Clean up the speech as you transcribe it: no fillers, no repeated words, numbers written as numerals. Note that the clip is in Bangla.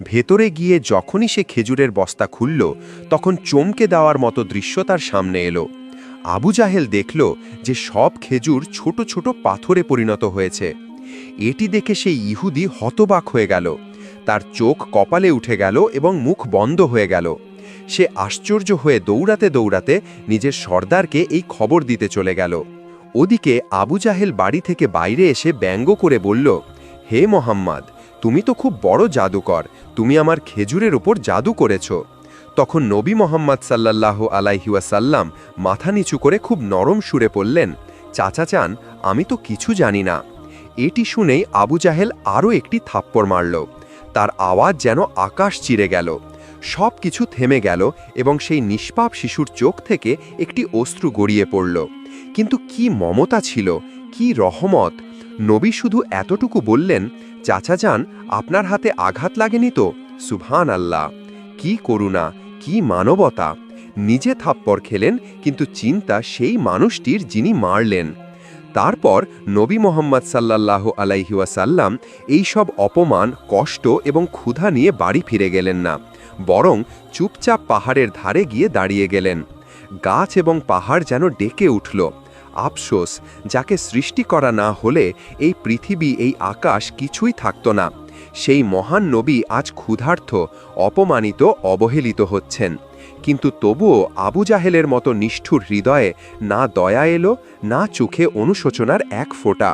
ভেতরে গিয়ে যখনই সে খেজুরের বস্তা খুলল, তখন চমকে দেওয়ার মতো দৃশ্য তার সামনে এলো। আবু জাহেল দেখল যে সব খেজুর ছোট ছোট পাথরে পরিণত হয়েছে। এটি দেখে সেই ইহুদি হতবাক হয়ে গেল। তার চোখ কপালে উঠে গেল এবং মুখ বন্ধ হয়ে গেল। সে আশ্চর্য হয়ে দৌড়াতে দৌড়াতে নিজের সর্দারকে এই খবর দিতে চলে গেল। ওদিকে আবু জাহেল বাড়ি থেকে বাইরে এসে ব্যঙ্গ করে বলল, হে মোহাম্মদ, তুমি তো খুব বড় জাদুকর, তুমি আমার খেজুরের উপর জাদু করেছ। তখন নবী মোহাম্মদ সাল্লাল্লাহু আলাইহি ওয়াসাল্লাম মাথা নিচু করে খুব নরম সুরে বললেন, চাচা চান, আমি তো কিছু জানি না। এটি শুনেই আবু জাহেল আরও একটি থাপ্পড় মারল। তার আওয়াজ যেন আকাশ চিরে গেল। সব কিছু থেমে গেল এবং সেই নিষ্পাপ শিশুর চোখ থেকে একটি অশ্রু গড়িয়ে পড়ল। কিন্তু কি মমতা ছিল, কি রহমত! নবী শুধু এতটুকু বললেন, চাচা যান, আপনার হাতে আঘাত লাগেনি তো? সুবহান আল্লাহ! কি করুণা, কি মানবতা! নিজে থাপ্পড় খেলেন, কিন্তু চিন্তা সেই মানুষটির যিনি মারলেন। তারপর নবী মোহাম্মদ সাল্লাল্লাহু আলাইহি ওয়াসাল্লাম এইসব অপমান, কষ্ট এবং ক্ষুধা নিয়ে বাড়ি ফিরে গেলেন না, বরং চুপচাপ পাহাড়ের ধারে গিয়ে দাঁড়িয়ে গেলেন। গাছ এবং পাহাড় যেন ডেকে উঠল। আফসোস, যাকে সৃষ্টি করা না হলে এই পৃথিবী, এই আকাশ কিছুই থাকত না। সেই মহান নবী আজ ক্ষুধার্ত, অপমানিত, অবহেলিত হচ্ছেন। কিন্তু তবুও আবু জাহেলের মতো নিষ্ঠুর হৃদয়ে না দয়া এলো, না চোখে অনুশোচনার এক ফোঁটা।